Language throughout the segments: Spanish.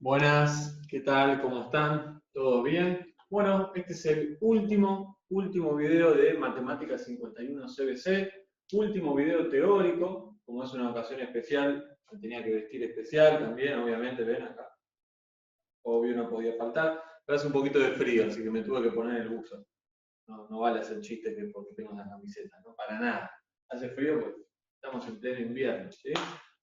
Buenas, ¿qué tal? ¿Cómo están? ¿Todo bien? Bueno, este es el último video de Matemáticas 51 CBC, último video teórico, como es una ocasión especial, me tenía que vestir especial también, obviamente, ven acá, obvio no podía faltar, pero hace un poquito de frío, así que me tuve que poner el buzo. No vale hacer chistes que porque tengo la camiseta, no para nada. Hace frío porque estamos en pleno invierno, ¿sí?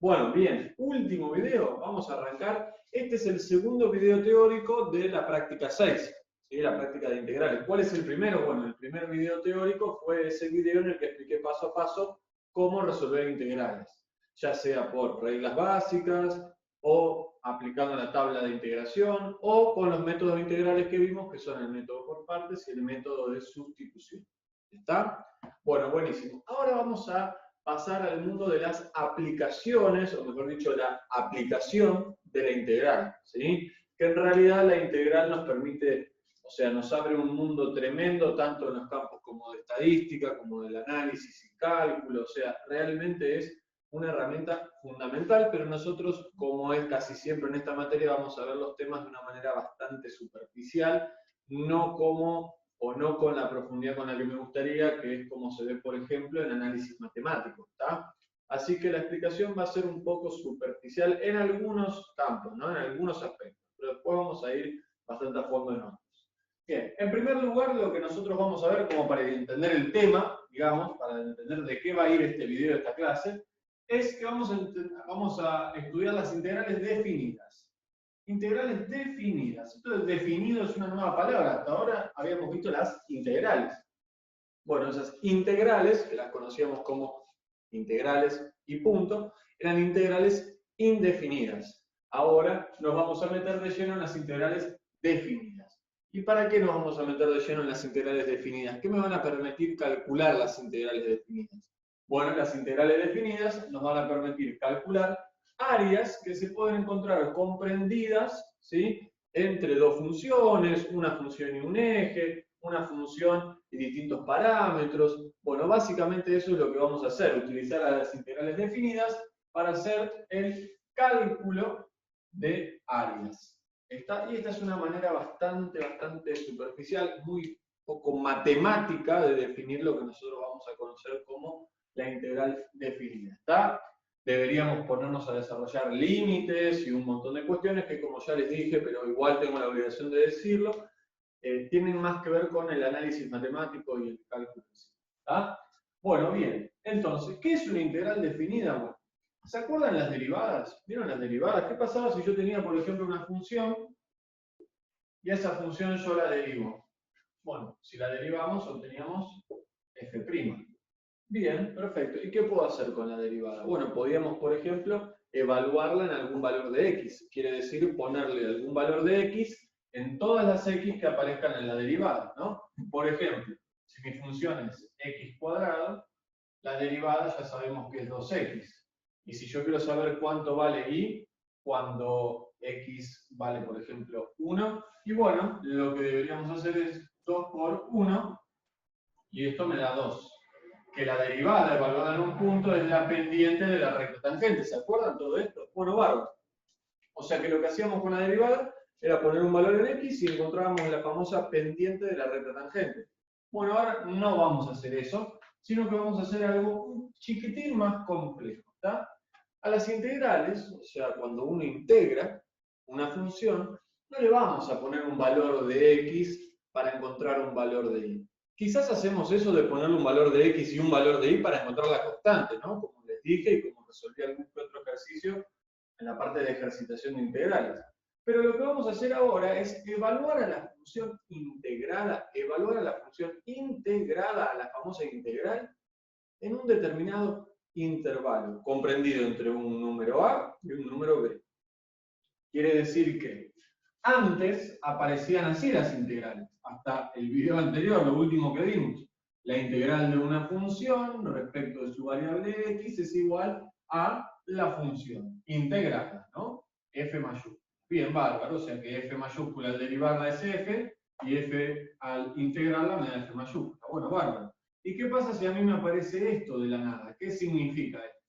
Bueno, bien, último video, vamos a arrancar. Este es el segundo video teórico de la práctica 6, ¿sí? La práctica de integrales. ¿Cuál es el primero? Bueno, el primer video teórico fue ese video en el que expliqué paso a paso cómo resolver integrales, ya sea por reglas básicas o aplicando la tabla de integración o con los métodos integrales que vimos, que son el método por partes y el método de sustitución. ¿Está? Bueno, buenísimo. Ahora vamos a pasar al mundo de las aplicaciones, o mejor dicho, la aplicación de la integral, ¿sí? Que en realidad la integral nos permite, o sea, nos abre un mundo tremendo, tanto en los campos como de estadística, como del análisis y cálculo, o sea, realmente es una herramienta fundamental, pero nosotros, como es casi siempre en esta materia, vamos a ver los temas de una manera bastante superficial, no como o no con la profundidad con la que me gustaría, que es como se ve, por ejemplo, en análisis matemático, ¿está? Así que la explicación va a ser un poco superficial en algunos campos, ¿no? En algunos aspectos, pero después vamos a ir bastante a fondo en otros. Bien, en primer lugar, lo que nosotros vamos a ver, como para entender el tema, digamos, para entender de qué va a ir este video, esta clase, es que vamos a estudiar las integrales definidas. Integrales definidas. Esto de definido es una nueva palabra. Hasta ahora habíamos visto las integrales. Bueno, esas integrales, que las conocíamos como integrales y punto, eran integrales indefinidas. Ahora nos vamos a meter de lleno en las integrales definidas. ¿Y para qué nos vamos a meter de lleno en las integrales definidas? ¿Qué me van a permitir calcular las integrales definidas? Bueno, las integrales definidas nos van a permitir calcular áreas que se pueden encontrar comprendidas, ¿sí?, entre dos funciones, una función y un eje, una función y distintos parámetros. Bueno, básicamente eso es lo que vamos a hacer, utilizar las integrales definidas para hacer el cálculo de áreas. Y esta es una manera bastante superficial, muy poco matemática de definir lo que nosotros vamos a conocer como la integral definida. ¿Está? Deberíamos ponernos a desarrollar límites y un montón de cuestiones que, como ya les dije, pero igual tengo la obligación de decirlo, tienen más que ver con el análisis matemático y el cálculo. ¿Está? Bueno, bien. Entonces, ¿qué es una integral definida? Bueno, ¿se acuerdan las derivadas? ¿Vieron las derivadas? ¿Qué pasaba si yo tenía, por ejemplo, una función y a esa función yo la derivo? Bueno, si la derivamos, obteníamos f'. Bien, perfecto. ¿Y qué puedo hacer con la derivada? Bueno, podríamos, por ejemplo, evaluarla en algún valor de x. Quiere decir ponerle algún valor de x en todas las x que aparezcan en la derivada, ¿no? Por ejemplo, si mi función es x cuadrado, la derivada ya sabemos que es 2x. Y si yo quiero saber cuánto vale y cuando x vale, por ejemplo, 1, y bueno, lo que deberíamos hacer es 2 por 1, y esto me da 2. Que la derivada evaluada en un punto es la pendiente de la recta tangente. ¿Se acuerdan todo esto? Bueno, bárbaro. O sea que lo que hacíamos con la derivada era poner un valor en x y encontrábamos la famosa pendiente de la recta tangente. Bueno, ahora no vamos a hacer eso, sino que vamos a hacer algo un chiquitín más complejo. ¿Está? A las integrales, o sea, cuando uno integra una función, no le vamos a poner un valor de x para encontrar un valor de y. Quizás hacemos eso de ponerle un valor de x y un valor de y para encontrar la constante, ¿no? Como les dije y como resolví algún que otro ejercicio en la parte de ejercitación de integrales. Pero lo que vamos a hacer ahora es evaluar a la función integrada, a la famosa integral, en un determinado intervalo, comprendido entre un número a y un número b. Quiere decir que antes aparecían así las integrales, hasta el video anterior, lo último que vimos. La integral de una función respecto de su variable x es igual a la función integrada, ¿no? F mayúscula. Bien, bárbaro, o sea que F mayúscula al derivarla es F, y F al integrarla me da F mayúscula. Bueno, bárbaro. ¿Y qué pasa si a mí me aparece esto de la nada? ¿Qué significa esto?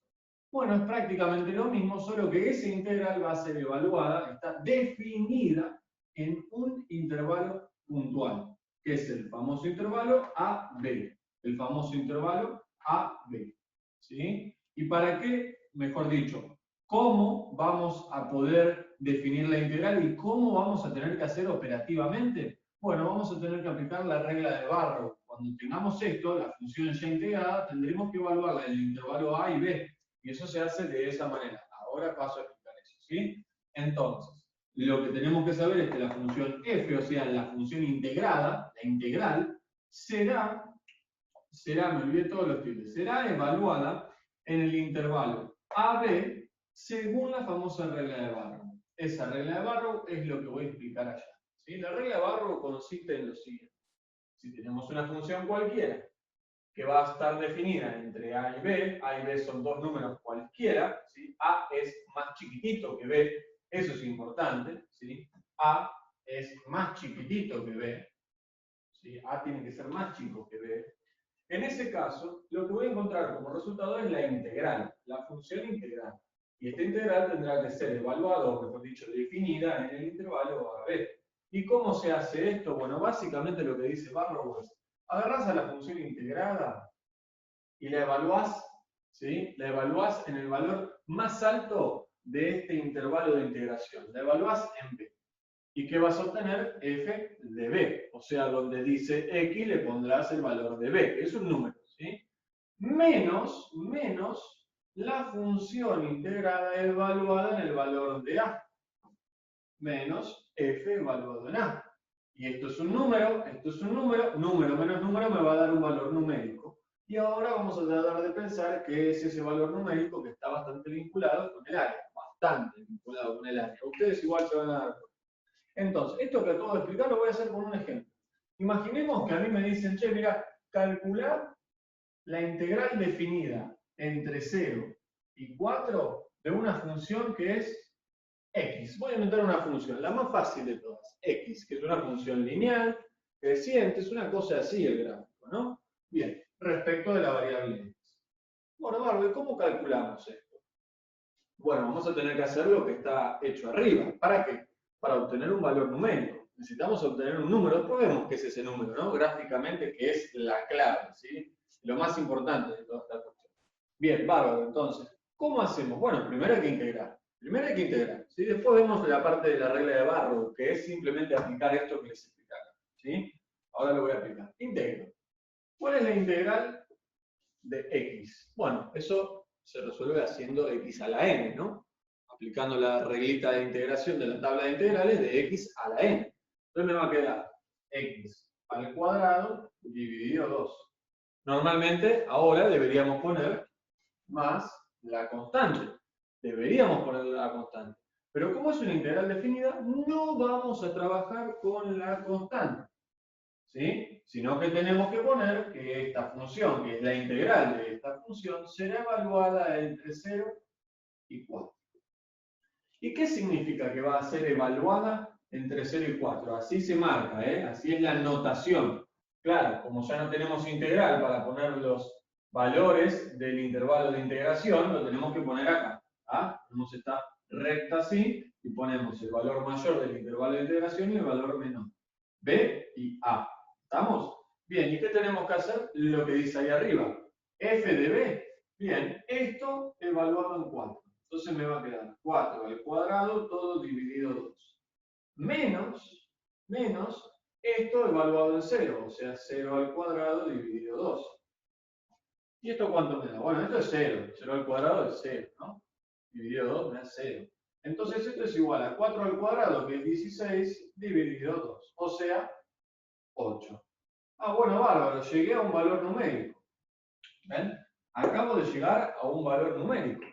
Bueno, es prácticamente lo mismo, solo que esa integral va a ser evaluada, está definida en un intervalo puntual, que es el famoso intervalo AB. El famoso intervalo AB. ¿Sí? ¿Y para qué? Mejor dicho, ¿cómo vamos a poder definir la integral y cómo vamos a tener que hacer operativamente? Bueno, vamos a tener que aplicar la regla de Barrow. Cuando tengamos esto, la función ya integrada, tendremos que evaluarla en el intervalo A y B. Y eso se hace de esa manera. Ahora paso a explicar eso, ¿sí? Entonces, lo que tenemos que saber es que la función f, o sea, la función integrada, la integral, será, me olvidé todos los tildes, será evaluada en el intervalo AB según la famosa regla de Barrow. Esa regla de Barrow es lo que voy a explicar allá. ¿Sí? La regla de Barrow consiste en lo siguiente. Si tenemos una función cualquiera que va a estar definida entre A y B son dos números cualquiera, ¿sí? A es más chiquitito que B, eso es importante, ¿sí? A es más chiquitito que B, ¿sí? A tiene que ser más chico que B. En ese caso, lo que voy a encontrar como resultado es la integral, la función integral. Y esta integral tendrá que ser evaluada, o mejor dicho, definida en el intervalo AB. ¿Y cómo se hace esto? Bueno, básicamente lo que dice Barrow es, agarrás a la función integrada y la evaluás, ¿sí? La evaluás en el valor más alto de este intervalo de integración. La evaluás en B. ¿Y qué vas a obtener? F de B. O sea, donde dice X le pondrás el valor de B. Es un número, ¿sí? Menos la función integrada evaluada en el valor de A. Menos F evaluado en A. Y esto es un número, número menos número me va a dar un valor numérico. Y ahora vamos a tratar de pensar qué es ese valor numérico que está bastante vinculado con el área. Bastante vinculado con el área. Ustedes igual se van a dar cuenta. Entonces, esto que acabo de explicar lo voy a hacer con un ejemplo. Imaginemos que a mí me dicen, che, mira, calcular la integral definida entre 0 y 4 de una función que es X. Voy a inventar una función, la más fácil de todas, X, que es una función lineal, creciente, es una cosa así el gráfico, ¿no? Bien, respecto de la variable X. Bueno, Barbie, ¿cómo calculamos esto? Bueno, vamos a tener que hacer lo que está hecho arriba. ¿Para qué? Para obtener un valor numérico. Necesitamos obtener un número, después vemos qué es ese número, ¿no? Gráficamente, que es la clave, ¿sí? Lo más importante de toda esta cuestión. Bien, bárbaro, entonces, ¿cómo hacemos? Bueno, primero hay que integrar. Primero hay que integrar, ¿sí? Después vemos la parte de la regla de Barrow, que es simplemente aplicar esto que les explicaba, ¿sí? Ahora lo voy a aplicar. Integro. ¿Cuál es la integral de X? Bueno, eso se resuelve haciendo X a la N, ¿no? Aplicando la reglita de integración de la tabla de integrales de X a la N. Entonces me va a quedar X al cuadrado dividido 2. Normalmente, ahora deberíamos poner más la constante. Deberíamos poner la constante. Pero como es una integral definida, no vamos a trabajar con la constante. ¿Sí? Sino que tenemos que poner que esta función, que es la integral de esta función, será evaluada entre 0 y 4. ¿Y qué significa que va a ser evaluada entre 0 y 4? Así se marca, ¿eh? Así es la notación. Claro, como ya no tenemos integral para poner los valores del intervalo de integración, lo tenemos que poner acá. ¿Ah? Tenemos esta recta así y ponemos el valor mayor del intervalo de integración y el valor menor. B y A. ¿Estamos? Bien, ¿y qué tenemos que hacer? Lo que dice ahí arriba. F de B. Bien, esto evaluado en 4. Entonces me va a quedar 4 al cuadrado, todo dividido 2. Menos esto evaluado en 0, o sea, 0 al cuadrado dividido 2. ¿Y esto cuánto me da? Bueno, esto es 0. 0 al cuadrado es 0, ¿no? Dividido 2 me da 0. Entonces esto es igual a 4 al cuadrado, que es 16, dividido 2. O sea, 8. Ah, bueno, bárbaro, llegué a un valor numérico. ¿Ven? Acabo de llegar a un valor numérico,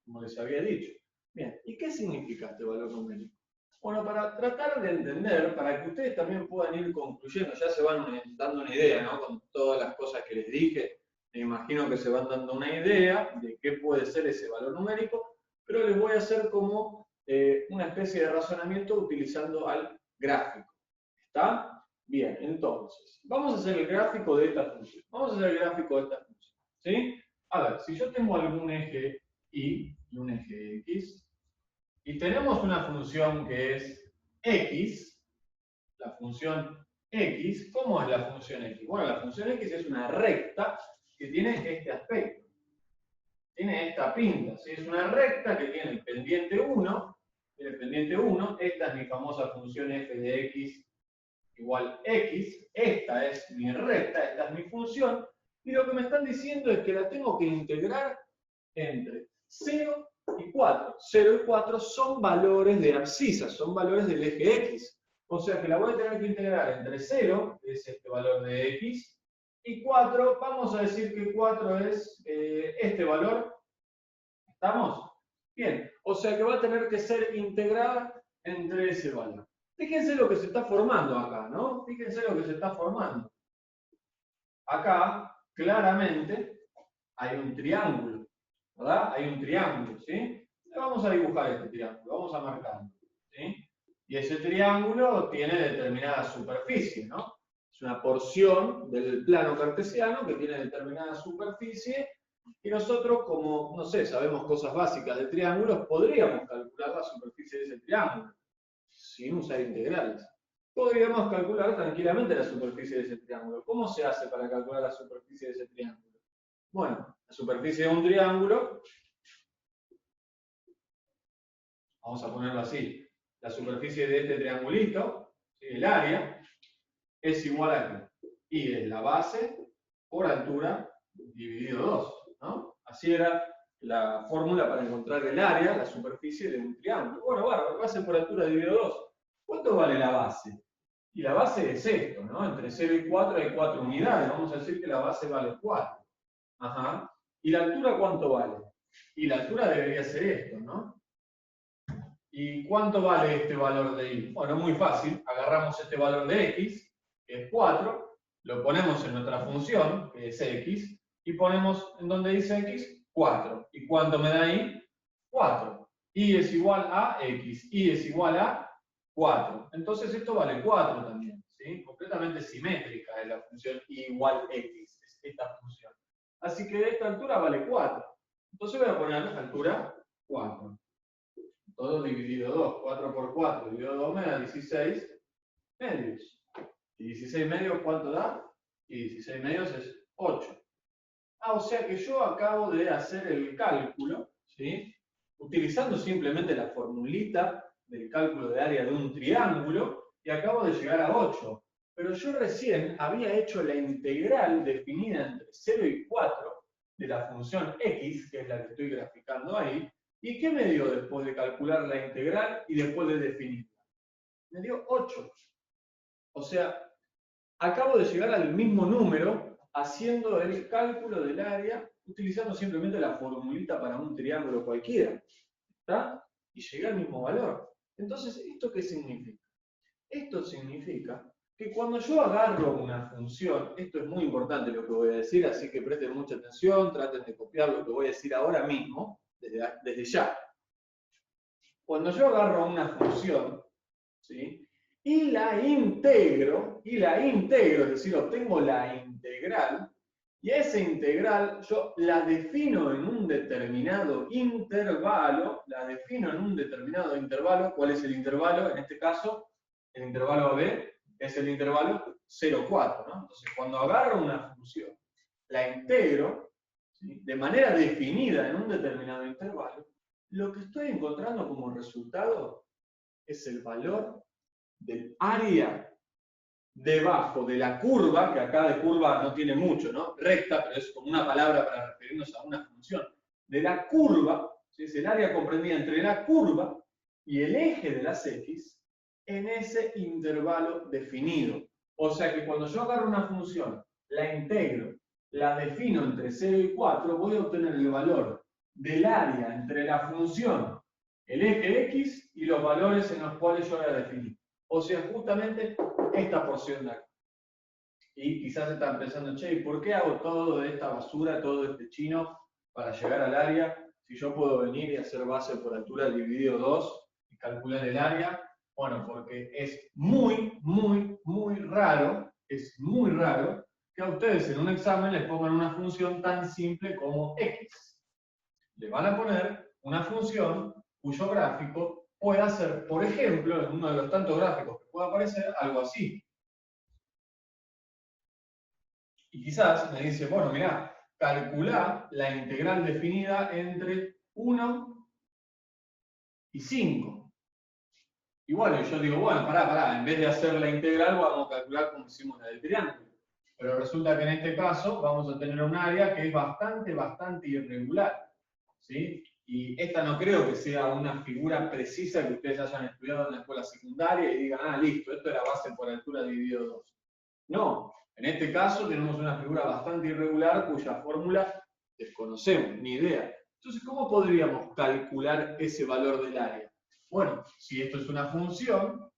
como les había dicho. Bien, ¿y qué significa este valor numérico? Bueno, para tratar de entender, para que ustedes también puedan ir concluyendo, ya se van dando una idea, ¿no? Con todas las cosas que les dije, me imagino que se van dando una idea de qué puede ser ese valor numérico, pero les voy a hacer como una especie de razonamiento utilizando al gráfico. ¿Está? Bien, entonces, vamos a hacer el gráfico de esta función. Vamos a hacer el gráfico de esta función. ¿Sí? A ver, si yo tengo algún eje y un eje X. Y tenemos una función que es X, la función X. ¿Cómo es la función X? Bueno, la función X es una recta que tiene este aspecto. Tiene esta pinta, ¿sí? Es una recta que tiene el pendiente 1, esta es mi famosa función f de x igual x, esta es mi recta, esta es mi función, y lo que me están diciendo es que la tengo que integrar entre 0 y 4. 0 y 4 son valores de abscisa, son valores del eje x. O sea que la voy a tener que integrar entre 0, que es este valor de x, y 4, vamos a decir que 4 es este valor. ¿Estamos? Bien. O sea que va a tener que ser integrada entre ese valor. Fíjense lo que se está formando acá, ¿no? Fíjense lo que se está formando. Acá, claramente, hay un triángulo, ¿verdad? Hay un triángulo, ¿sí? Vamos a dibujar este triángulo, vamos a marcarlo, ¿sí? Y ese triángulo tiene determinada superficie, ¿no? Es una porción del plano cartesiano que tiene determinada superficie y nosotros, como, no sé, sabemos cosas básicas de triángulos, podríamos calcular la superficie de ese triángulo sin usar integrales. Podríamos calcular tranquilamente la superficie de ese triángulo. ¿Cómo se hace para calcular la superficie de ese triángulo? Bueno, la superficie de un triángulo, vamos a ponerlo así, la superficie de este triangulito, ¿sí? El área, es igual a ¿qué? Y es la base por altura dividido 2, ¿no? Así era la fórmula para encontrar el área, la superficie de un triángulo. Bueno, bárbaro, base por altura dividido 2. ¿Cuánto vale la base? Y la base es esto, ¿no? Entre 0 y 4 hay 4 unidades. Vamos a decir que la base vale 4. Ajá. ¿Y la altura cuánto vale? Y la altura debería ser esto, ¿no? ¿Y cuánto vale este valor de y? Bueno, muy fácil. Agarramos este valor de x, que es 4, lo ponemos en nuestra función, que es x, y ponemos en donde dice x, 4. ¿Y cuánto me da y? 4. Y es igual a x, y es igual a 4. Entonces esto vale 4 también, ¿sí? Completamente simétrica es la función y igual x, es esta función. Así que de esta altura vale 4. Entonces voy a poner altura 4. Todo dividido 2. 4 por 4 dividido 2 me da 16 medios. ¿Y 16 medios cuánto da? Y 16 medios es 8. Ah, o sea que yo acabo de hacer el cálculo, ¿sí? Utilizando simplemente la formulita del cálculo de área de un triángulo, y acabo de llegar a 8. Pero yo recién había hecho la integral definida entre 0 y 4 de la función x, que es la que estoy graficando ahí. ¿Y qué me dio después de calcular la integral y después de definirla? Me dio 8. O sea, acabo de llegar al mismo número haciendo el cálculo del área utilizando simplemente la formulita para un triángulo cualquiera. ¿Está? Y llegué al mismo valor. Entonces, ¿esto qué significa? Esto significa que cuando yo agarro una función, esto es muy importante lo que voy a decir, así que presten mucha atención, traten de copiar lo que voy a decir ahora mismo, desde ya. Cuando yo agarro una función, ¿sí? Y la integro, es decir, obtengo la integral, y esa integral yo la defino en un determinado intervalo, ¿cuál es el intervalo? En este caso, el intervalo AB es el intervalo 0,4, ¿no? Entonces, cuando agarro una función, la integro, ¿sí? De manera definida en un determinado intervalo, lo que estoy encontrando como resultado es el valor del área debajo de la curva, que acá de curva no tiene mucho, ¿no? Recta, pero es como una palabra para referirnos a una función. De la curva, ¿sí? Es el área comprendida entre la curva y el eje de las x en ese intervalo definido. O sea que cuando yo agarro una función, la integro, la defino entre 0 y 4, voy a obtener el valor del área entre la función, el eje x y los valores en los cuales yo la definí. O sea, justamente esta porción de acá. Y quizás están pensando, che, ¿por qué hago todo de esta basura, todo este chino para llegar al área? Si yo puedo venir y hacer base por altura dividido 2 y calcular el área. Bueno, porque es muy raro que a ustedes en un examen les pongan una función tan simple como x. le van a poner una función cuyo gráfico pueda ser, por ejemplo, en uno de los tantos gráficos que pueda aparecer, algo así. Y quizás me dice, bueno, mirá, calculá la integral definida entre 1 y 5. Y bueno, yo digo, bueno, pará, en vez de hacer la integral vamos a calcular como hicimos la del triángulo. Pero resulta que en este caso vamos a tener un área que es bastante irregular, ¿sí? Y esta no creo que sea una figura precisa que ustedes hayan estudiado en la escuela secundaria y digan, ah, listo, esto era base por altura dividido 2. No, en este caso tenemos una figura bastante irregular cuya fórmula desconocemos, ni idea. Entonces, ¿cómo podríamos calcular ese valor del área? Bueno, si esto es una función,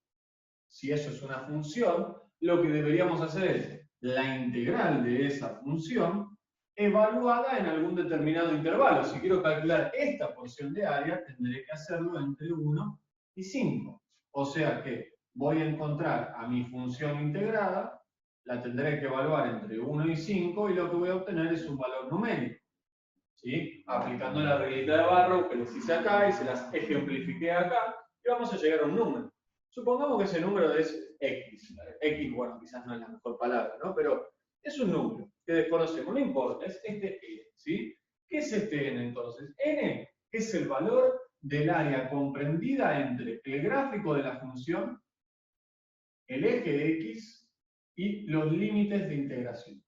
si eso es una función, lo que deberíamos hacer es la integral de esa función evaluada en algún determinado intervalo. Si quiero calcular esta porción de área, tendré que hacerlo entre 1 y 5. O sea que voy a encontrar a mi función integrada, la tendré que evaluar entre 1 y 5 y lo que voy a obtener es un valor numérico. ¿Sí? Aplicando la reglita de Barrow que les hice acá y se las ejemplifiqué acá, y vamos a llegar a un número. Supongamos que ese número es X. X, bueno, quizás no es la mejor palabra, ¿no? Pero es un número que desconocemos, no importa, es este N, ¿sí? ¿Qué es este N entonces? N es el valor del área comprendida entre el gráfico de la función, el eje X y los límites de integración.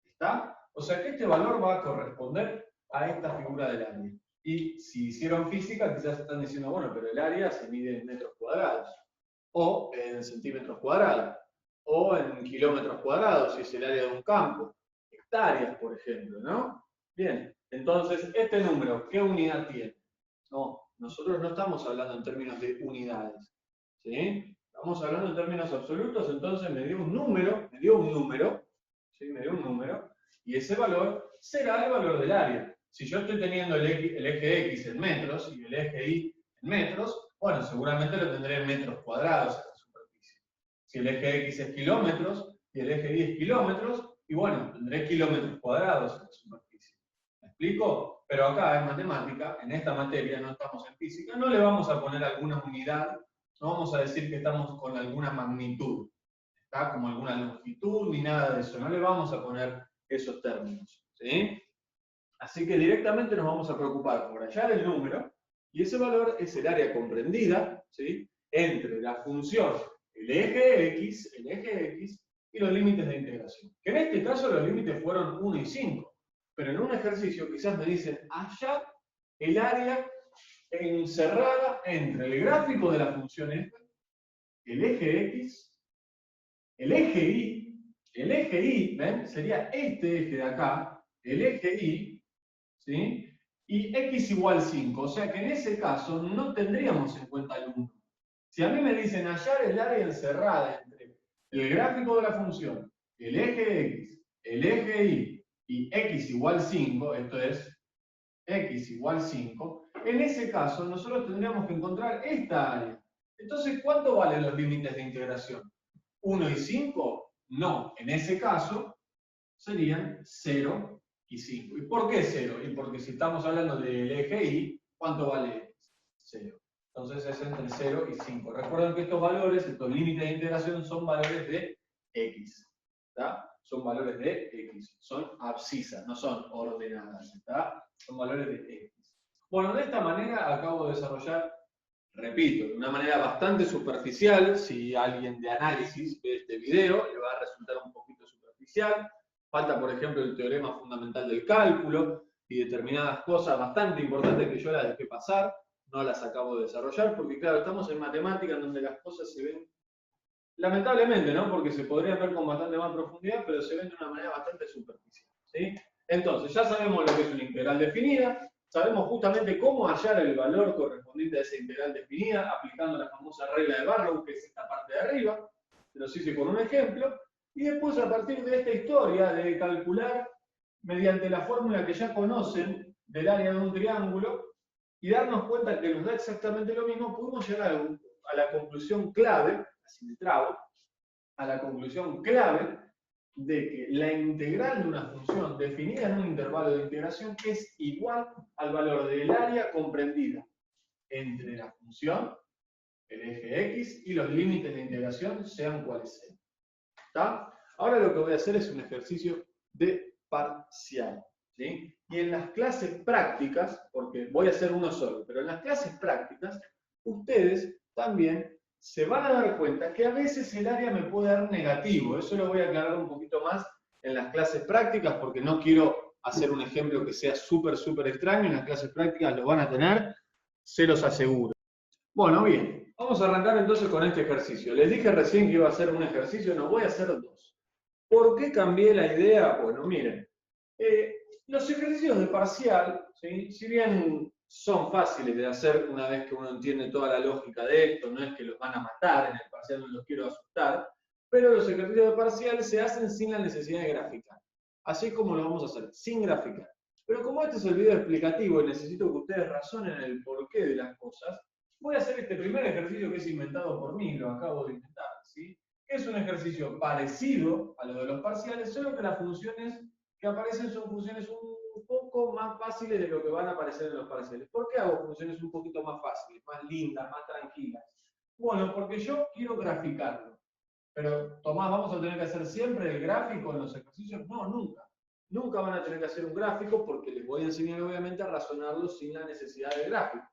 ¿Está? O sea que este valor va a corresponder a esta figura del área. Y si hicieron física, quizás están diciendo, bueno, pero el área se mide en metros cuadrados, o en centímetros cuadrados, o en kilómetros cuadrados, si es el área de un campo, hectáreas, por ejemplo, ¿no? Bien, entonces, este número, ¿qué unidad tiene? No, nosotros no estamos hablando en términos de unidades, ¿sí? Estamos hablando en términos absolutos, entonces me dio un número, ¿sí? Me dio un número, y ese valor será el valor del área. Si yo estoy teniendo el eje X en metros y el eje Y en metros, bueno, seguramente lo tendré en metros cuadrados en la superficie. Si el eje X es kilómetros y el eje Y es kilómetros, y bueno, tendré kilómetros cuadrados en la superficie. ¿Me explico? Pero acá en matemática, en esta materia, no estamos en física, no le vamos a poner alguna unidad, no vamos a decir que estamos con alguna magnitud, ¿está? Como alguna longitud, ni nada de eso, no le vamos a poner esos términos, ¿sí? Así que directamente nos vamos a preocupar por hallar el número, y ese valor es el área comprendida, ¿sí? Entre la función, el eje X y los límites de integración. Que en este caso los límites fueron 1 y 5, pero en un ejercicio quizás me dicen, hallar el área encerrada entre el gráfico de la función f, el eje X, el eje Y, ¿ven? Sería este eje de acá, el eje Y, ¿sí? Y x igual 5, o sea que en ese caso no tendríamos en cuenta el 1. Si a mí me dicen hallar el área encerrada entre el gráfico de la función, el eje X, el eje y x igual 5, esto es x igual 5, en ese caso nosotros tendríamos que encontrar esta área. Entonces, ¿cuánto valen los límites de integración? ¿1 y 5? No, en ese caso serían 0 y 5. ¿Y por qué 0? Y porque si estamos hablando del eje Y, ¿cuánto vale x? 0. Entonces es entre 0 y 5. Recuerden que estos valores, estos límites de integración, son valores de x. ¿Está? Son valores de x. Son abscisas, no son ordenadas. ¿Está? Son valores de x. Bueno, de esta manera acabo de desarrollar, repito, de una manera bastante superficial. Si alguien de análisis ve este video, le va a resultar un poquito superficial. Falta, por ejemplo, el teorema fundamental del cálculo y determinadas cosas bastante importantes que yo las dejé pasar, no las acabo de desarrollar, porque claro, estamos en matemática en donde las cosas se ven, lamentablemente, ¿no? Porque se podrían ver con bastante más profundidad, pero se ven de una manera bastante superficial, ¿sí? Entonces, ya sabemos lo que es una integral definida, sabemos justamente cómo hallar el valor correspondiente a esa integral definida, aplicando la famosa regla de Barrow, que es esta parte de arriba, se los hice con un ejemplo. Y después, a partir de esta historia de calcular mediante la fórmula que ya conocen del área de un triángulo y darnos cuenta que nos da exactamente lo mismo, pudimos llegar a la conclusión clave, así me trabo, a la conclusión clave de que la integral de una función definida en un intervalo de integración es igual al valor del área comprendida entre la función, el eje X, y los límites de integración, sean cuales sean. ¿Está? Ahora lo que voy a hacer es un ejercicio de parcial. ¿Sí? Y en las clases prácticas, porque voy a hacer uno solo, pero en las clases prácticas, ustedes también se van a dar cuenta que a veces el área me puede dar negativo. Eso lo voy a aclarar un poquito más en las clases prácticas, porque no quiero hacer un ejemplo que sea súper extraño. En las clases prácticas lo van a tener, se los aseguro. Bueno, bien, vamos a arrancar entonces con este ejercicio. Les dije recién que iba a hacer un ejercicio, no, voy a hacer dos. ¿Por qué cambié la idea? Bueno, miren, los ejercicios de parcial, ¿sí? Si bien son fáciles de hacer una vez que uno entiende toda la lógica de esto, no es que los van a matar en el parcial, no los quiero asustar, pero los ejercicios de parcial se hacen sin la necesidad de graficar. Así como lo vamos a hacer, sin graficar. Pero como este es el video explicativo y necesito que ustedes razonen el porqué de las cosas, voy a hacer este primer ejercicio que es inventado por mí, lo acabo de inventar, ¿sí? Es un ejercicio parecido a lo de los parciales, solo que las funciones que aparecen son funciones un poco más fáciles de lo que van a aparecer en los parciales. ¿Por qué hago funciones un poquito más fáciles, más lindas, más tranquilas? Bueno, porque yo quiero graficarlo. Pero, Tomás, ¿vamos a tener que hacer siempre el gráfico en los ejercicios? No, nunca. Nunca van a tener que hacer un gráfico porque les voy a enseñar, obviamente, a razonarlo sin la necesidad de gráfico.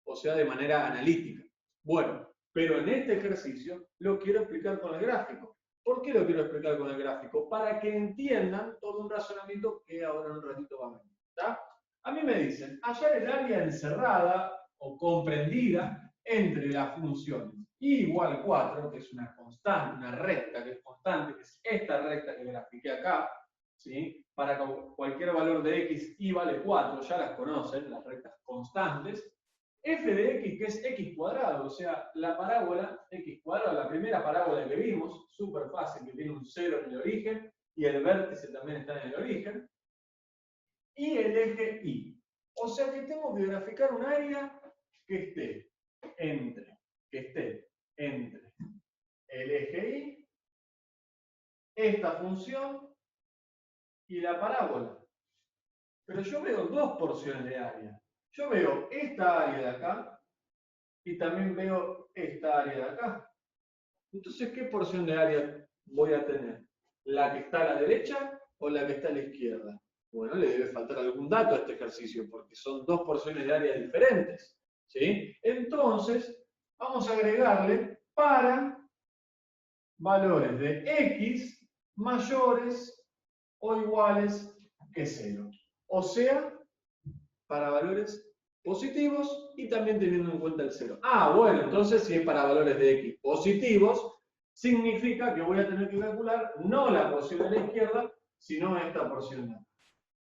O sea, de manera analítica. Bueno, pero en este ejercicio lo quiero explicar con el gráfico. ¿Por qué lo quiero explicar con el gráfico? Para que entiendan todo un razonamiento que ahora en un ratito va a venir. ¿Está? A mí me dicen, hallar el área encerrada o comprendida entre las funciones y igual 4, que es una constante, una recta que es constante, que es esta recta que grafiqué acá, ¿sí? Para cualquier valor de x, y vale 4, ya las conocen, las rectas constantes. F de x, que es x cuadrado, o sea, la parábola x cuadrado, la primera parábola que vimos, súper fácil, que tiene un 0 en el origen, y el vértice también está en el origen, y el eje y. O sea que tengo que graficar un área que esté entre el eje y, esta función y la parábola. Pero yo veo dos porciones de área. Yo veo esta área de acá y también veo esta área de acá. Entonces, ¿qué porción de área voy a tener? ¿La que está a la derecha o la que está a la izquierda? Bueno, le debe faltar algún dato a este ejercicio, porque son dos porciones de área diferentes. ¿Sí? Entonces, vamos a agregarle para valores de x mayores o iguales que 0. O sea, para valores positivos y también teniendo en cuenta el 0. Ah, bueno, entonces si es para valores de x positivos, significa que voy a tener que calcular no la porción de la izquierda, sino esta porción de acá.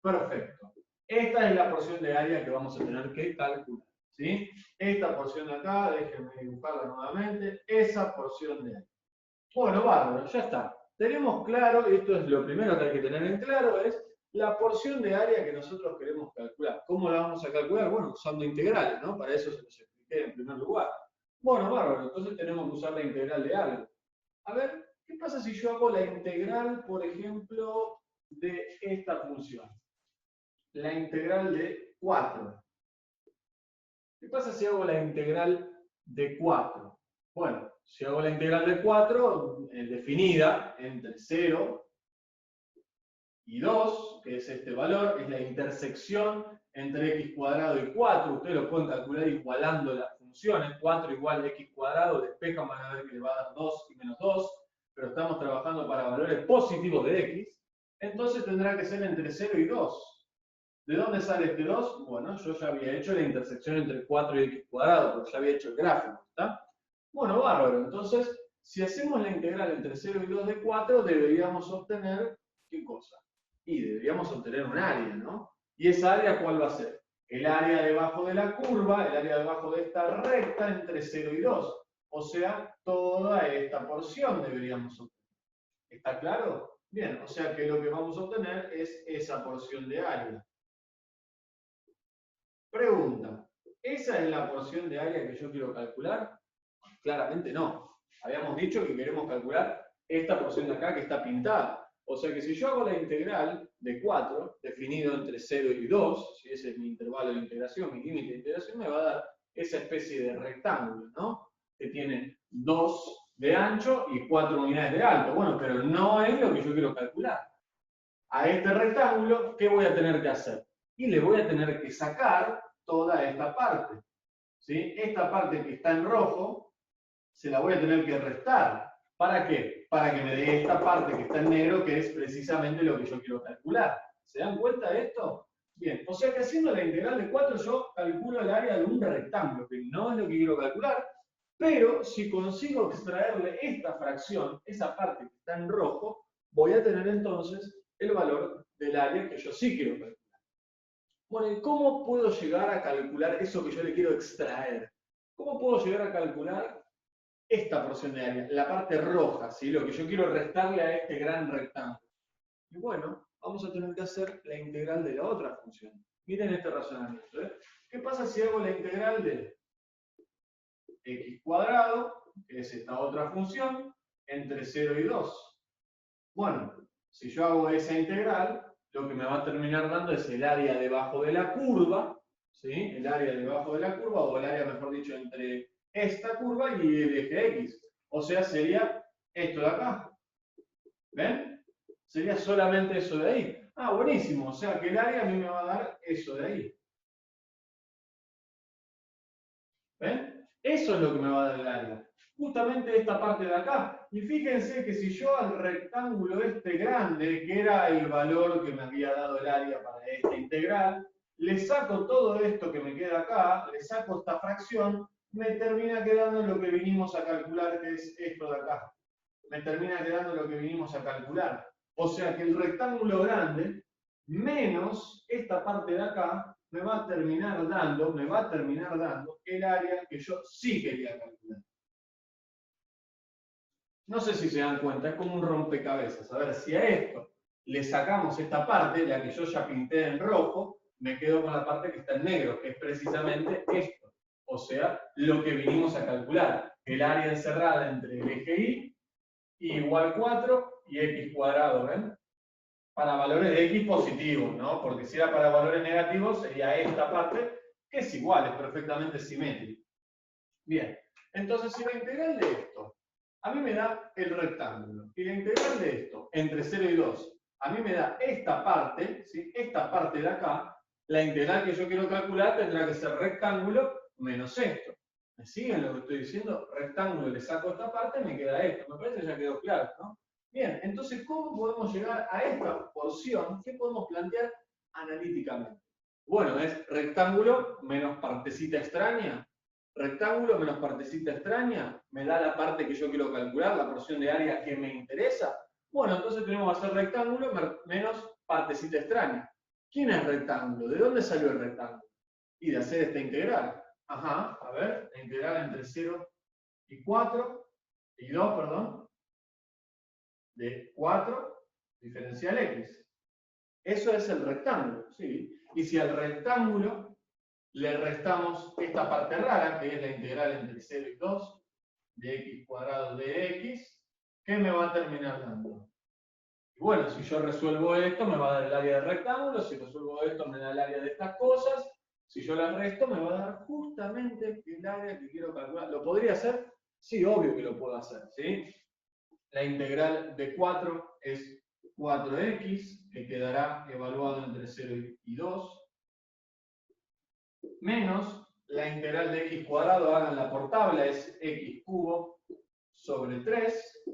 Perfecto. Esta es la porción de área que vamos a tener que calcular. ¿Sí? Esta porción de acá, déjenme dibujarla nuevamente, esa porción de área. Bueno, bárbaro, ya está. Tenemos claro, y esto es lo primero que hay que tener en claro, es la porción de área que nosotros queremos calcular. ¿Cómo la vamos a calcular? Bueno, usando integrales, ¿no? Para eso se los expliqué en primer lugar. Bueno, bárbaro, entonces tenemos que usar la integral de algo. A ver, ¿qué pasa si yo hago la integral, por ejemplo, de esta función? La integral de 4. ¿Qué pasa si hago la integral de 4? Bueno, si hago la integral de 4, definida entre 0 y 2, que es este valor, es la intersección entre x cuadrado y 4. Ustedes lo pueden calcular igualando las funciones. 4 igual a x cuadrado, despejan, van a ver que le va a dar 2 y menos 2, pero estamos trabajando para valores positivos de x. Entonces tendrá que ser entre 0 y 2. ¿De dónde sale este 2? Bueno, yo ya había hecho la intersección entre 4 y x cuadrado, porque ya había hecho el gráfico, ¿está? Bueno, bárbaro. Entonces, si hacemos la integral entre 0 y 2 de 4, deberíamos obtener, ¿qué cosa? Y deberíamos obtener un área, ¿no? ¿Y esa área cuál va a ser? El área debajo de la curva, el área debajo de esta recta entre 0 y 2. O sea, toda esta porción deberíamos obtener. ¿Está claro? Bien, o sea que lo que vamos a obtener es esa porción de área. Pregunta, ¿esa es la porción de área que yo quiero calcular? Claramente no. Habíamos dicho que queremos calcular esta porción de acá que está pintada. O sea que si yo hago la integral de 4, definido entre 0 y 2, si ese es mi intervalo de integración, mi límite de integración, me va a dar esa especie de rectángulo, ¿no? Que tiene 2 de ancho y 4 unidades de alto. Bueno, pero no es lo que yo quiero calcular. A este rectángulo, ¿qué voy a tener que hacer? Y le voy a tener que sacar toda esta parte. ¿Sí? Esta parte que está en rojo, se la voy a tener que restar. ¿Para qué? Para que me dé esta parte que está en negro, que es precisamente lo que yo quiero calcular. ¿Se dan cuenta de esto? Bien, o sea que haciendo la integral de 4 yo calculo el área de un rectángulo, que no es lo que quiero calcular, pero si consigo extraerle esta fracción, esa parte que está en rojo, voy a tener entonces el valor del área que yo sí quiero calcular. Bueno, ¿y cómo puedo llegar a calcular eso que yo le quiero extraer? ¿Cómo puedo llegar a calcular esta porción de área, la parte roja, ¿sí? Lo que yo quiero restarle a este gran rectángulo? Y bueno, vamos a tener que hacer la integral de la otra función. Miren este razonamiento. ¿Qué pasa si hago la integral de x cuadrado, que es esta otra función, entre 0 y 2? Bueno, si yo hago esa integral, lo que me va a terminar dando es el área debajo de la curva, ¿sí? El área debajo de la curva, o el área, mejor dicho, entre esta curva y el eje X. O sea, sería esto de acá. ¿Ven? Sería solamente eso de ahí. Ah, buenísimo. O sea, que el área a mí me va a dar eso de ahí. ¿Ven? Eso es lo que me va a dar el área. Justamente esta parte de acá. Y fíjense que si yo al rectángulo este grande, que era el valor que me había dado el área para esta integral, le saco todo esto que me queda acá, le saco esta fracción, me termina quedando lo que vinimos a calcular, que es esto de acá. Me termina quedando lo que vinimos a calcular. O sea que el rectángulo grande, menos esta parte de acá, me va a terminar dando el área que yo sí quería calcular. No sé si se dan cuenta, es como un rompecabezas. A ver, si a esto le sacamos esta parte, la que yo ya pinté en rojo, me quedo con la parte que está en negro, que es precisamente esto. O sea, lo que vinimos a calcular. El área encerrada entre el eje Y igual 4 y x cuadrado, ¿ven? Para valores de x positivos, ¿no? Porque si era para valores negativos, sería esta parte, que es igual, es perfectamente simétrica. Bien, entonces si la integral de esto a mí me da el rectángulo, y la integral de esto, entre 0 y 2, a mí me da esta parte, ¿sí? Esta parte de acá, la integral que yo quiero calcular tendrá que ser rectángulo menos esto. ¿Me siguen lo que estoy diciendo? Rectángulo, le saco esta parte, me queda esto. Me parece que ya quedó claro, ¿no? Bien, entonces, ¿cómo podemos llegar a esta porción? ¿Qué podemos plantear analíticamente? Bueno, es rectángulo menos partecita extraña. Rectángulo menos partecita extraña me da la parte que yo quiero calcular, la porción de área que me interesa. Bueno, entonces tenemos que hacer rectángulo menos partecita extraña. ¿Quién es rectángulo? ¿De dónde salió el rectángulo? Y de hacer esta integral. Ajá, a ver, la integral entre 0 y 4, y 2, perdón, de 4 diferencial x. Eso es el rectángulo, ¿sí? Y si al rectángulo le restamos esta parte rara, que es la integral entre 0 y 2 de x cuadrado de x, ¿qué me va a terminar dando? Y bueno, si yo resuelvo esto, me va a dar el área del rectángulo, si resuelvo esto, me da el área de estas cosas, si yo las resto, me va a dar justamente el área que quiero calcular. ¿Lo podría hacer? Sí, obvio que lo puedo hacer, ¿sí? La integral de 4 es 4x, que quedará evaluado entre 0 y 2, menos la integral de x cuadrado, háganla por tabla, es x cubo sobre 3,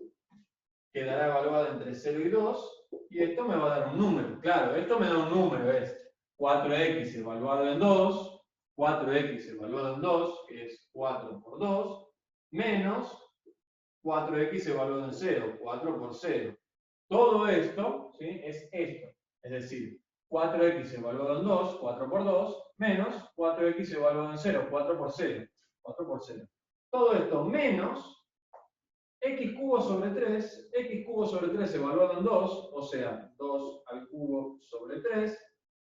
quedará evaluado entre 0 y 2, y esto me va a dar un número. Claro, esto me da un número, es 4x evaluado en 2, 4x evaluado en 2, que es 4 por 2, menos 4x evaluado en 0, 4 por 0. Todo esto, ¿sí? Es esto. Es decir, 4x evaluado en 2, 4 por 2, menos 4x evaluado en 0, 4 por 0. 4 por 0. Todo esto menos x cubo sobre 3, x cubo sobre 3 evaluado en 2, o sea, 2 al cubo sobre 3,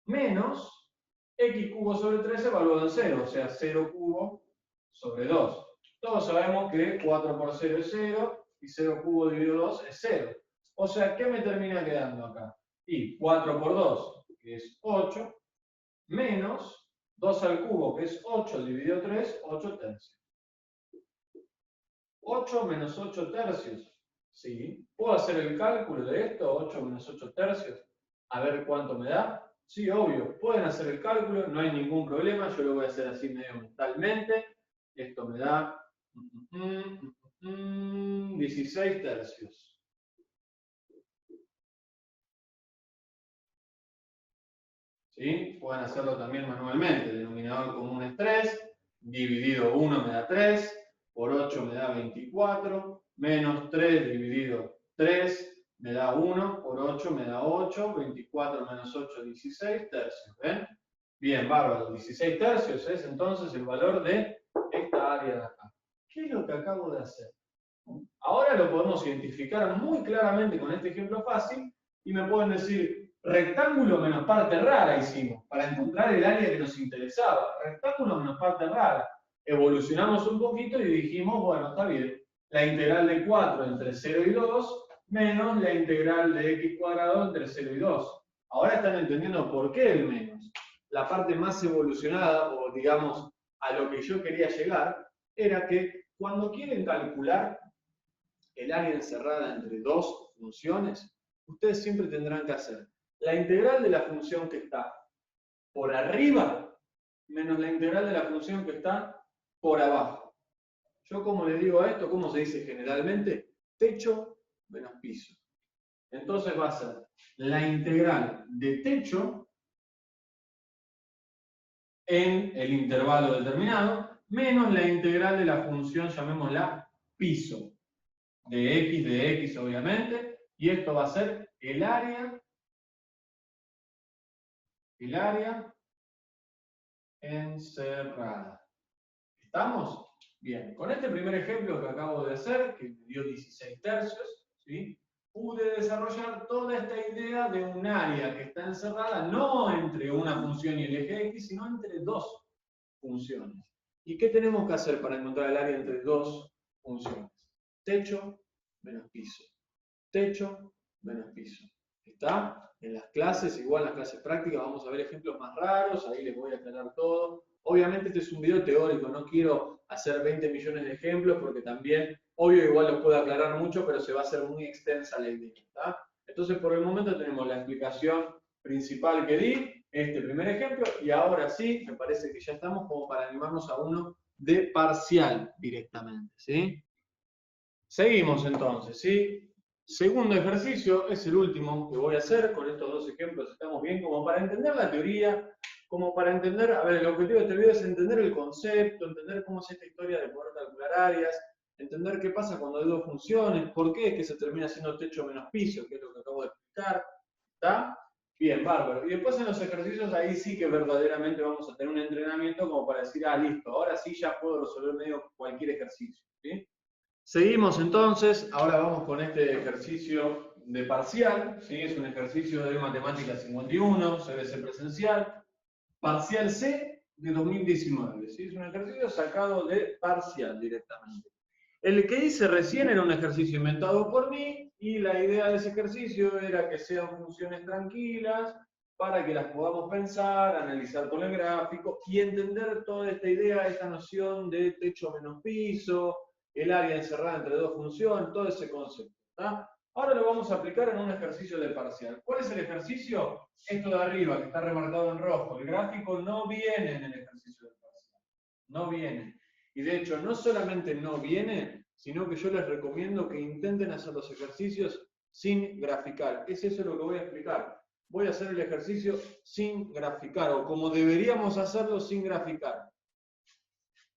menos x cubo sobre 3 evaluado en 0, o sea, 0 cubo sobre 2. Todos sabemos que 4 por 0 es 0, y 0 cubo dividido 2 es 0. O sea, ¿qué me termina quedando acá? Y 4 por 2, que es 8, menos 2 al cubo, que es 8 dividido 3, 8 tercios. 8 menos 8 tercios. ¿Sí? ¿Puedo hacer el cálculo de esto? 8 menos 8 tercios. A ver cuánto me da. Sí, obvio. Pueden hacer el cálculo, no hay ningún problema. Yo lo voy a hacer así medio mentalmente. Esto me da 16 tercios. ¿Sí? Pueden hacerlo también manualmente. El denominador común es 3. Dividido 1 me da 3. Por 8 me da 24. Menos 3 dividido 3 me da 1. Por 8 me da 8. 24 menos 8, 16 tercios. ¿Ven? Bien, bárbaro. 16 tercios es entonces el valor de esta área de acá. ¿Qué es lo que acabo de hacer? Ahora lo podemos identificar muy claramente con este ejemplo fácil y me pueden decir, rectángulo menos parte rara hicimos, para encontrar el área que nos interesaba. Rectángulo menos parte rara. Evolucionamos un poquito y dijimos, bueno, está bien, la integral de 4 entre 0 y 2 menos la integral de x cuadrado entre 0 y 2. Ahora están entendiendo por qué el menos. La parte más evolucionada, o digamos, a lo que yo quería llegar, era que cuando quieren calcular el área encerrada entre dos funciones, ustedes siempre tendrán que hacer la integral de la función que está por arriba menos la integral de la función que está por abajo. Yo, como le digo a esto, ¿cómo se dice generalmente? Techo menos piso. Entonces va a ser la integral de techo en el intervalo determinado menos la integral de la función, llamémosla piso, de x obviamente, y esto va a ser el área encerrada. ¿Estamos? Bien, con este primer ejemplo que acabo de hacer, que me dio 16 tercios, ¿sí? Pude desarrollar toda esta idea de un área que está encerrada no entre una función y el eje x, sino entre dos funciones. ¿Y qué tenemos que hacer para encontrar el área entre dos funciones? Techo menos piso. Techo menos piso. ¿Está? En las clases, igual en las clases prácticas, vamos a ver ejemplos más raros, ahí les voy a aclarar todo. Obviamente este es un video teórico, no quiero hacer 20 millones de ejemplos porque también, obvio, igual los puedo aclarar mucho, pero se va a hacer muy extensa la idea. ¿Está? Entonces, por el momento tenemos la explicación principal que di, este primer ejemplo, y ahora sí, me parece que ya estamos como para animarnos a uno de parcial directamente, ¿sí? Seguimos entonces, ¿sí? Segundo ejercicio, es el último que voy a hacer, con estos dos ejemplos estamos bien, como para entender la teoría, como para entender, a ver, el objetivo de este video es entender el concepto, entender cómo es esta historia de poder calcular áreas, entender qué pasa cuando hay dos funciones, por qué es que se termina siendo techo menos piso, que es lo que acabo de explicar, ¿está? Bien, bárbaro. Y después en los ejercicios ahí sí que verdaderamente vamos a tener un entrenamiento como para decir, ah, listo, ahora sí ya puedo resolver medio cualquier ejercicio, ¿sí? Seguimos entonces, ahora vamos con este ejercicio de parcial, ¿sí? Es un ejercicio de matemática 51, CBC presencial, parcial C de 2019, ¿sí? Es un ejercicio sacado de parcial directamente. El que hice recién era un ejercicio inventado por mí y la idea de ese ejercicio era que sean funciones tranquilas para que las podamos pensar, analizar con el gráfico y entender toda esta idea, esta noción de techo menos piso, el área encerrada entre dos funciones, todo ese concepto. ¿Tá? Ahora lo vamos a aplicar en un ejercicio de parcial. ¿Cuál es el ejercicio? Esto de arriba, que está remarcado en rojo. El gráfico no viene en el ejercicio de parcial. No viene. Y de hecho, no solamente no viene, sino que yo les recomiendo que intenten hacer los ejercicios sin graficar. Es eso lo que voy a explicar. Voy a hacer el ejercicio sin graficar, o como deberíamos hacerlo sin graficar.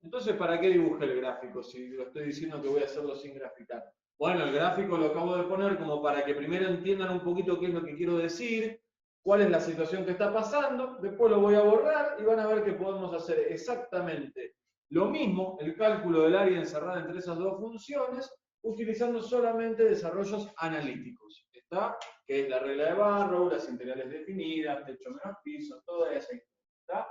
Entonces, ¿para qué dibujé el gráfico si lo estoy diciendo que voy a hacerlo sin graficar? Bueno, el gráfico lo acabo de poner como para que primero entiendan un poquito qué es lo que quiero decir, cuál es la situación que está pasando, después lo voy a borrar y van a ver que podemos hacer exactamente lo mismo, el cálculo del área encerrada entre esas dos funciones, utilizando solamente desarrollos analíticos. ¿Está? Que es la regla de Barrow, las integrales definidas, techo menos piso, toda esa historia. ¿Está?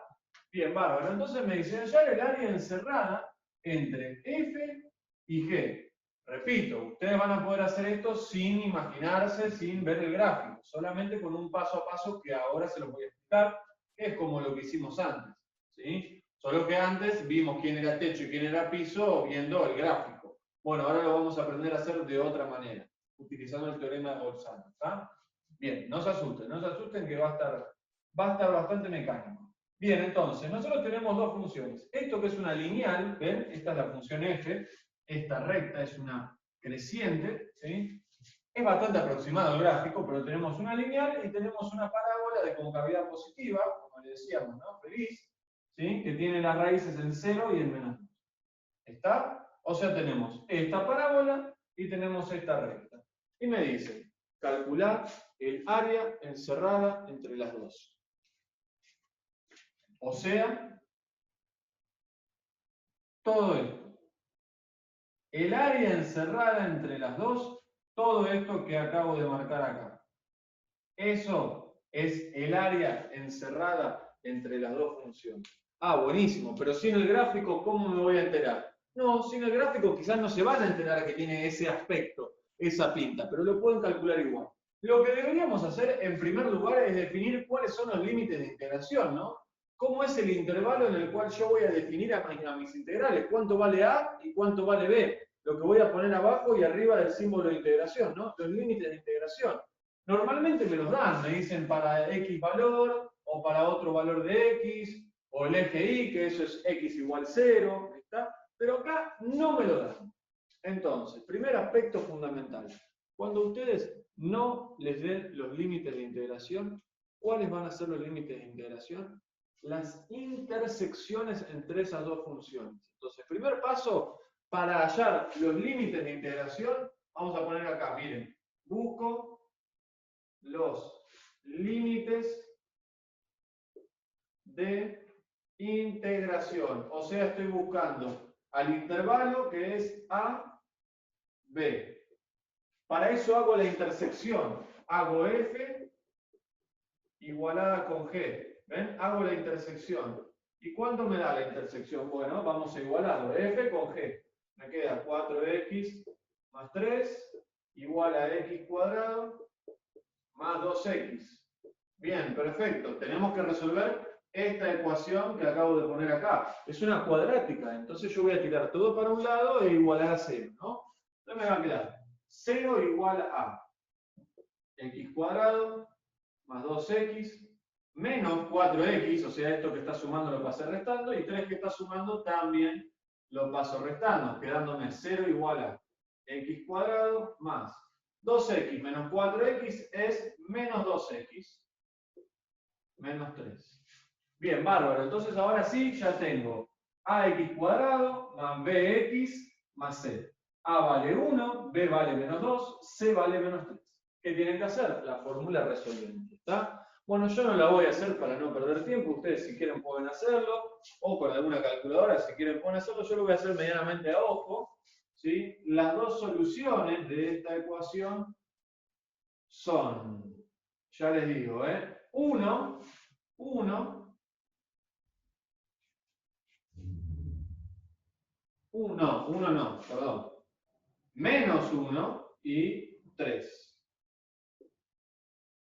Bien, bárbaro. Entonces me dice hallar el área encerrada entre F y G. Repito, ustedes van a poder hacer esto sin imaginarse, sin ver el gráfico, solamente con un paso a paso que ahora se los voy a explicar, que es como lo que hicimos antes, ¿sí? Solo que antes vimos quién era techo y quién era piso viendo el gráfico. Bueno, ahora lo vamos a aprender a hacer de otra manera, utilizando el teorema de Bolzano, ¿está? Bien, no se asusten que va a estar bastante mecánico. Bien, entonces, nosotros tenemos dos funciones. Esto que es una lineal, ¿ven? Esta es la función f, esta recta es una creciente, ¿sí? Es bastante aproximado el gráfico, pero tenemos una lineal y tenemos una parábola de concavidad positiva, como le decíamos, ¿no? Feliz, ¿sí? Que tiene las raíces en 0 y en menos 2. ¿Está? O sea, tenemos esta parábola y tenemos esta recta. Y me dice, calcular el área encerrada entre las dos. O sea, todo esto. El área encerrada entre las dos, todo esto que acabo de marcar acá. Eso es el área encerrada entre las dos funciones. Ah, buenísimo, pero sin el gráfico, ¿cómo me voy a enterar? No, sin el gráfico quizás no se van a enterar que tiene ese aspecto, esa pinta, pero lo pueden calcular igual. Lo que deberíamos hacer, en primer lugar, es definir cuáles son los límites de integración, ¿no? ¿Cómo es el intervalo en el cual yo voy a definir a mis integrales? ¿Cuánto vale A y cuánto vale B? Lo que voy a poner abajo y arriba del símbolo de integración, ¿no? Los límites de integración. Normalmente me los dan, me dicen para X valor, o para otro valor de X, o el eje Y, que eso es X igual 0, ¿está? Pero acá no me lo dan. Entonces, primer aspecto fundamental. Cuando ustedes no les den los límites de integración, ¿cuáles van a ser los límites de integración? Las intersecciones entre esas dos funciones. Entonces, primer paso, para hallar los límites de integración, vamos a poner acá, miren, busco los límites de integración. O sea, estoy buscando al intervalo que es A, B. Para eso hago la intersección. Hago F igualada con G. ¿Ven? Hago la intersección. ¿Y cuánto me da la intersección? Bueno, vamos a igualarlo. F con G. Me queda 4x más 3 igual a x cuadrado más 2x. Bien, perfecto. Tenemos que resolver esta ecuación que acabo de poner acá. Es una cuadrática, entonces yo voy a tirar todo para un lado e igualar a 0, ¿no? Entonces me va a quedar 0 igual a x cuadrado más 2x menos 4x, o sea, esto que está sumando lo pasé restando, y 3 que está sumando también lo paso restando, quedándome 0 igual a x cuadrado más 2x menos 4x es menos 2x menos 3. Bien, bárbaro. Entonces ahora sí ya tengo ax cuadrado más bx más c. A vale 1, b vale menos 2, c vale menos 3. ¿Qué tienen que hacer? La fórmula resolvente. ¿Está? Bueno, yo no la voy a hacer para no perder tiempo. Ustedes si quieren pueden hacerlo. O con alguna calculadora si quieren pueden hacerlo. Yo lo voy a hacer medianamente a ojo. ¿Sí? Las dos soluciones de esta ecuación son, ya les digo, 1, menos 1 y 3.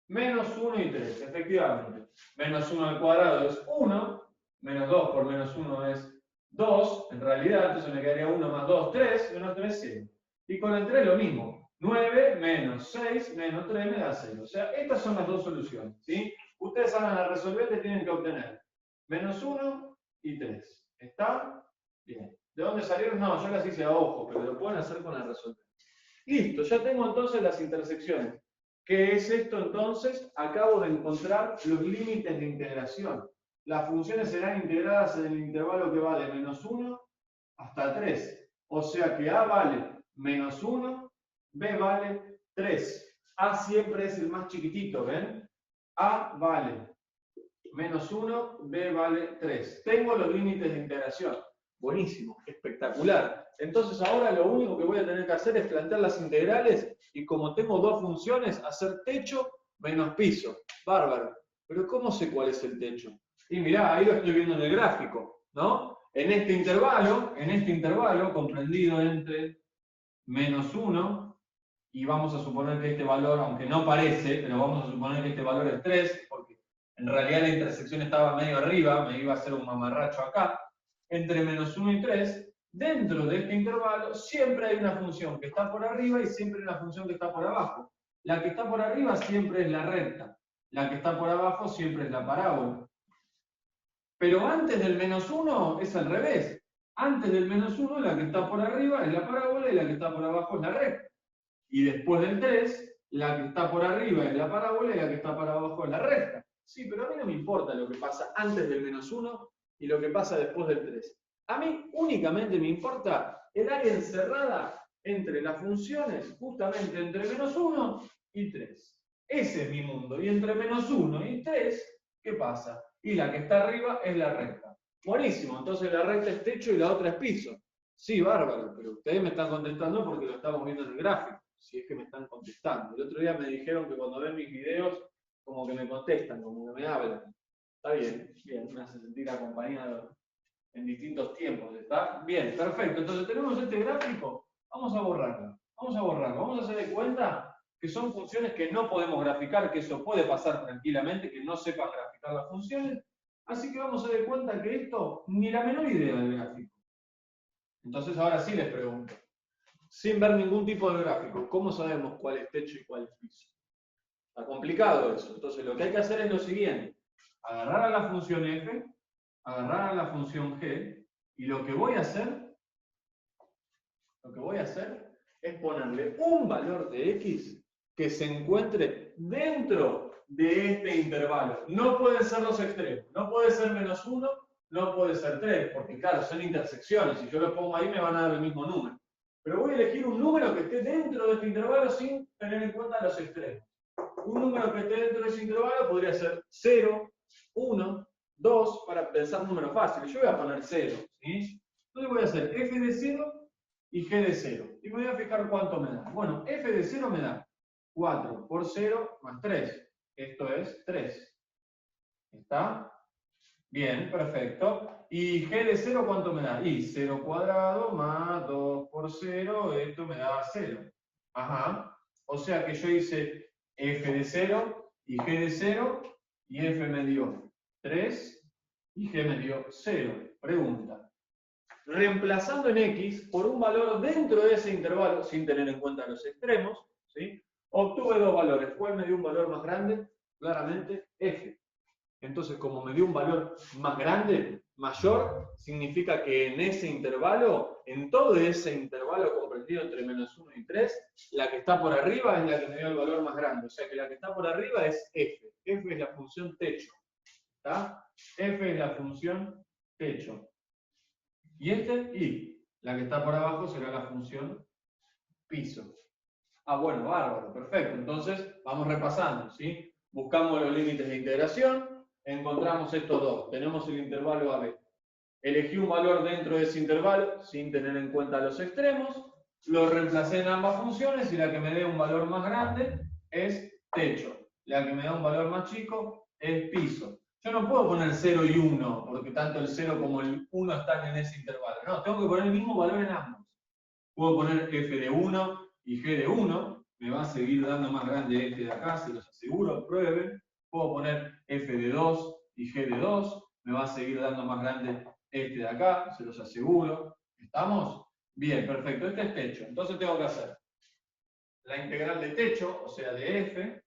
Menos 1 y 3, efectivamente. Menos 1 al cuadrado es 1, menos 2 por menos 1 es 2, en realidad, entonces me quedaría 1 más 2, 3, menos 3, 0. Y con el 3 lo mismo. 9 menos 6 menos 3 me da 0. O sea, estas son las dos soluciones, ¿sí? Ustedes hagan la resolvente, tienen que obtener menos 1 y 3. ¿Está? Bien. ¿De dónde salieron? No, yo las hice a ojo, pero lo pueden hacer con la resolvente. Listo, ya tengo entonces las intersecciones. ¿Qué es esto entonces? Acabo de encontrar los límites de integración. Las funciones serán integradas en el intervalo que va de menos 1 hasta 3. O sea que A vale menos 1, B vale 3. A siempre es el más chiquitito, ¿ven? A vale menos 1, B vale 3. Tengo los límites de integración. Buenísimo, espectacular. Entonces ahora lo único que voy a tener que hacer es plantear las integrales y como tengo dos funciones, hacer techo menos piso. Bárbaro. Pero ¿cómo sé cuál es el techo? Y mirá, ahí lo estoy viendo en el gráfico, ¿no? En este intervalo comprendido entre menos 1, y vamos a suponer que este valor, aunque no parece, pero vamos a suponer que este valor es 3, porque en realidad la intersección estaba medio arriba, me iba a hacer un mamarracho acá, entre menos 1 y 3, dentro de este intervalo siempre hay una función que está por arriba y siempre hay una función que está por abajo. La que está por arriba siempre es la recta, la que está por abajo siempre es la parábola. Pero antes del menos 1 es al revés. Antes del menos 1, la que está por arriba es la parábola y la que está por abajo es la recta. Y después del 3, la que está por arriba es la parábola y la que está por abajo es la recta. Sí, pero a mí no me importa lo que pasa antes del menos 1 y lo que pasa después del 3. A mí únicamente me importa el área encerrada entre las funciones, justamente entre menos 1 y 3. Ese es mi mundo. Y entre menos 1 y 3, ¿qué pasa? Y la que está arriba es la recta. Buenísimo, entonces la recta es techo y la otra es piso. Sí, bárbaro, pero ustedes me están contestando porque lo estamos viendo en el gráfico, si es que me están contestando. El otro día me dijeron que cuando ven mis videos, como que me contestan, como que me hablan. Está bien, bien, me hace sentir acompañado en distintos tiempos, ¿está? Bien, perfecto. Entonces tenemos este gráfico, vamos a borrarlo, vamos a hacer de cuenta que son funciones que no podemos graficar, que eso puede pasar tranquilamente, que no sepan graficar las funciones, así que vamos a dar cuenta que esto, ni la menor idea del gráfico. Entonces ahora sí les pregunto, sin ver ningún tipo de gráfico, ¿cómo sabemos cuál es techo y cuál es piso? Está complicado eso. Entonces lo que hay que hacer es lo siguiente, agarrar a la función f, agarrar a la función g, y lo que voy a hacer es ponerle un valor de x que se encuentre dentro de este intervalo. No pueden ser los extremos, no puede ser menos 1, no puede ser 3, porque claro, son intersecciones, si yo lo pongo ahí me van a dar el mismo número. Pero voy a elegir un número que esté dentro de este intervalo sin tener en cuenta los extremos. Un número que esté dentro de ese intervalo podría ser 0, 1, 2, para pensar números fáciles. Yo voy a poner 0, ¿sí? Entonces voy a hacer f de 0 y g de 0. Y me voy a fijar cuánto me da. Bueno, f de 0 me da 4 por 0 más 3. Esto es 3. ¿Está? Bien, perfecto. ¿Y g de 0 cuánto me da? Y 0 cuadrado más 2 por 0, esto me da 0. Ajá. O sea que yo hice f de 0 y g de 0, y f me dio 3 y g me dio 0. Pregunta. Reemplazando en x por un valor dentro de ese intervalo, sin tener en cuenta los extremos, ¿sí? Obtuve dos valores. ¿Cuál me dio un valor más grande? Claramente f. Entonces, como me dio un valor más grande, mayor, significa que en ese intervalo, en todo ese intervalo comprendido entre menos 1 y 3, la que está por arriba es la que me dio el valor más grande. O sea que la que está por arriba es f. F es la función techo. ¿Está? F es la función techo. Y la que está por abajo será la función piso. Ah, bueno, bárbaro, perfecto. Entonces, vamos repasando, ¿sí? Buscamos los límites de integración, encontramos estos dos. Tenemos el intervalo AB. Elegí un valor dentro de ese intervalo, sin tener en cuenta los extremos, lo reemplacé en ambas funciones y la que me dé un valor más grande es techo. La que me da un valor más chico es piso. Yo no puedo poner 0 y 1, porque tanto el 0 como el 1 están en ese intervalo. No, tengo que poner el mismo valor en ambos. Puedo poner f de 1 y g de 1, me va a seguir dando más grande este de acá, se los aseguro, prueben. Puedo poner f de 2 y g de 2, me va a seguir dando más grande este de acá, se los aseguro. ¿Estamos? Bien, perfecto, este es techo. Entonces tengo que hacer la integral de techo, o sea de f,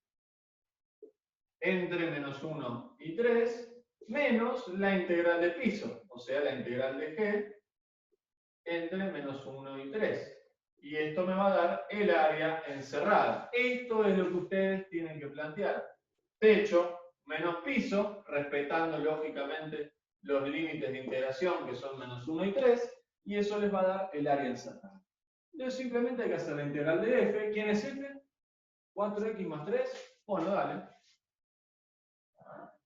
entre menos 1 y 3, menos la integral de piso, o sea la integral de g, entre menos 1 y 3. Y esto me va a dar el área encerrada. Esto es lo que ustedes tienen que plantear. Techo menos piso, respetando lógicamente los límites de integración que son menos 1 y 3, y eso les va a dar el área encerrada. Entonces simplemente hay que hacer la integral de f. ¿Quién es f? 4x más 3. Bueno, dale.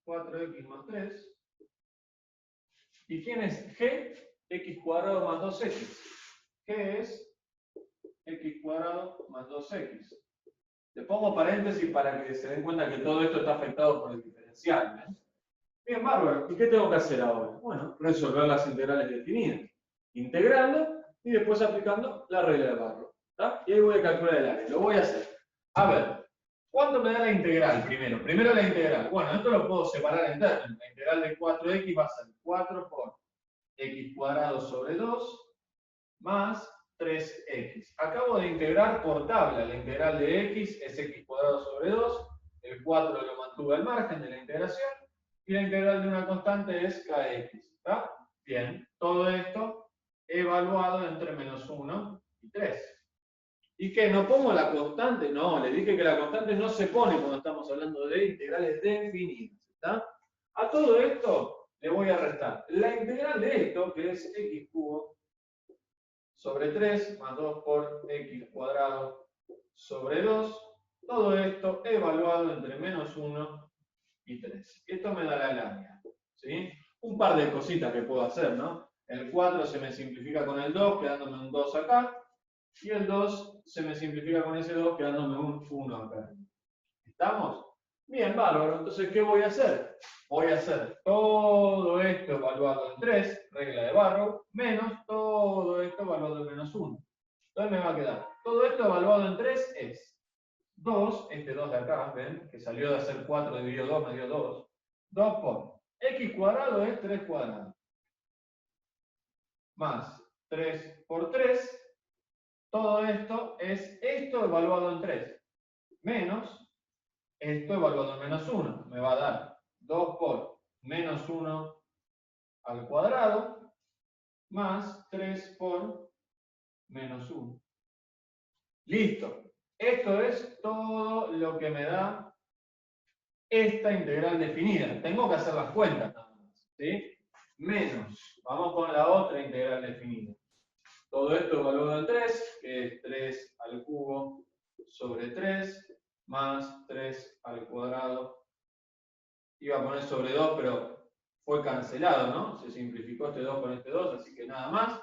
4x más 3. ¿Y quién es g? X cuadrado más 2x. ¿Qué es? X cuadrado más 2x. Le pongo paréntesis para que se den cuenta que todo esto está afectado por el diferencial. ¿Eh? Bien, bárbaro. ¿Y qué tengo que hacer ahora? Bueno, resolver las integrales definidas. Integrando y después aplicando la regla de Barrow. ¿Tá? Y ahí voy a calcular el área. Lo voy a hacer. A ver, ¿cuánto me da la integral primero? Primero la integral. Bueno, esto lo puedo separar en términos. La integral de 4x va a ser 4 por x cuadrado sobre 2 más 3x. Acabo de integrar por tabla. La integral de x es x cuadrado sobre 2. El 4 lo mantuve al margen de la integración. Y la integral de una constante es kx. ¿Está? Bien. Todo esto evaluado entre menos 1 y 3. ¿Y qué? ¿No pongo la constante? No, le dije que la constante no se pone cuando estamos hablando de integrales definidas. ¿Está? A todo esto le voy a restar la integral de esto, que es x cubo sobre 3 más 2 por x cuadrado sobre 2. Todo esto evaluado entre menos 1 y 3. Esto me da la línea. ¿Sí? Un par de cositas que puedo hacer, ¿no? El 4 se me simplifica con el 2, quedándome un 2 acá. Y el 2 se me simplifica con ese 2, quedándome un 1 acá. ¿Estamos? Bien, bárbaro. Entonces, ¿qué voy a hacer? Voy a hacer todo esto evaluado en 3, regla de Barrow, menos todo esto evaluado en menos 1. Entonces me va a quedar. Todo esto evaluado en 3 es 2, este 2 de acá, ¿ven? Que salió de hacer 4 dividido 2, me dio 2. 2 por x cuadrado es 3 cuadrado. Más 3 por 3. Todo esto es esto evaluado en 3. Menos esto evaluado en menos 1. Me va a dar 2 por menos 1 al cuadrado más 3 por menos 1. Listo. Esto es todo lo que me da esta integral definida. Tengo que hacer las cuentas nada más. ¿Sí? Menos. Vamos con la otra integral definida. Todo esto evaluado en 3, que es 3 al cubo sobre 3 más 3 al cuadrado. Iba a poner sobre 2, pero fue cancelado, ¿no? Se simplificó este 2 con este 2, así que nada más.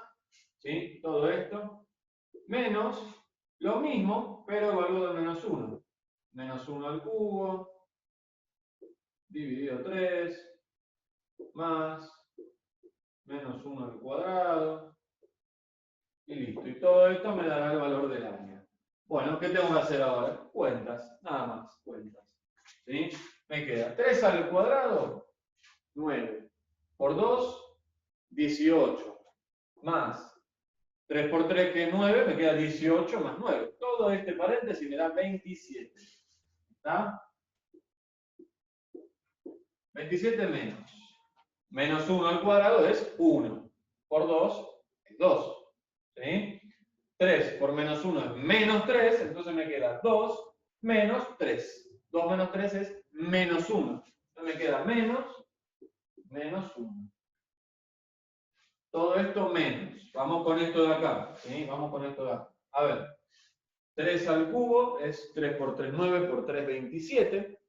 ¿Sí? Todo esto. Menos lo mismo, pero evaluado en menos 1. Menos 1 al cubo, dividido 3, más menos 1 al cuadrado. Y listo. Y todo esto me dará el valor del área. Bueno, ¿qué tengo que hacer ahora? Cuentas, nada más, cuentas. ¿Sí? Me queda 3 al cuadrado, 9. Por 2, 18. Más 3 por 3, que es 9, me queda 18 más 9. Todo este paréntesis me da 27. ¿Está? 27 menos. Menos 1 al cuadrado es 1. Por 2 es 2. ¿Sí? 3 por menos 1 es menos 3, entonces me queda 2 menos 3. 2 menos 3 es menos 1. Entonces me queda menos 1. Todo esto menos. Vamos con esto de acá. ¿Sí? Vamos con esto de acá. A ver. 3 al cubo es 3 por 3, 9 por 3, 27.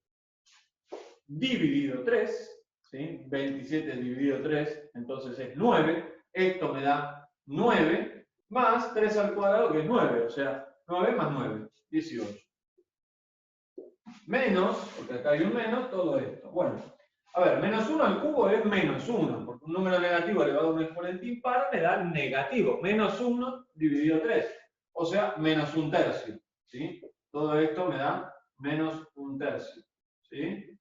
Dividido 3. ¿Sí? 27 dividido 3, entonces es 9. Esto me da 9 más 3 al cuadrado, que es 9. O sea, 9 más 9, 18. Menos, porque acá hay un menos, todo esto. Bueno, a ver, menos 1 al cubo es menos 1, porque un número negativo elevado a un exponente impar me da negativo. Menos 1 dividido 3, o sea, menos 1/3. ¿Sí? Todo esto me da menos 1/3. ¿Sí?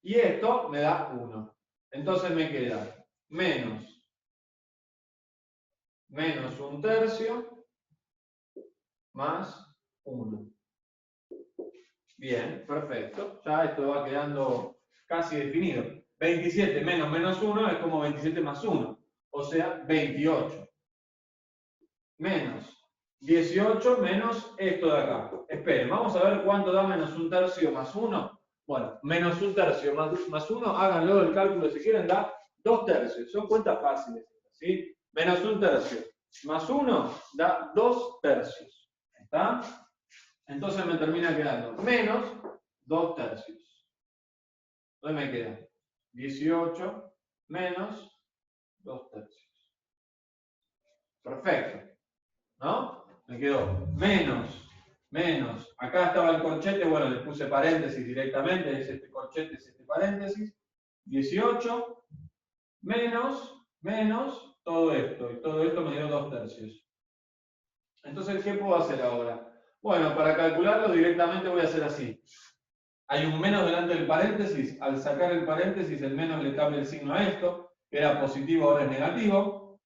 Y esto me da 1. Entonces me queda menos 1/3 más 1. Bien, perfecto. Ya esto va quedando casi definido. 27 menos menos 1 es como 27 más 1. O sea, 28. Menos 18 menos esto de acá. Esperen, vamos a ver cuánto da menos 1/3 más 1. Bueno, menos 1/3 más 1, háganlo el cálculo si quieren, da 2/3. Son cuentas fáciles. ¿Sí? Menos 1/3 más 1 da 2/3. ¿Está? Entonces me termina quedando menos 2/3. Entonces me queda 18 menos 2/3. Perfecto. ¿No? Me quedó menos. Acá estaba el corchete, bueno, le puse paréntesis directamente, es este corchete, es este paréntesis. 18 menos todo esto. Y todo esto me dio 2/3. Entonces, ¿qué puedo hacer ahora? Bueno, para calcularlo directamente voy a hacer así. Hay un menos delante del paréntesis. Al sacar el paréntesis, el menos le cambia el signo a esto. Era positivo, ahora es negativo.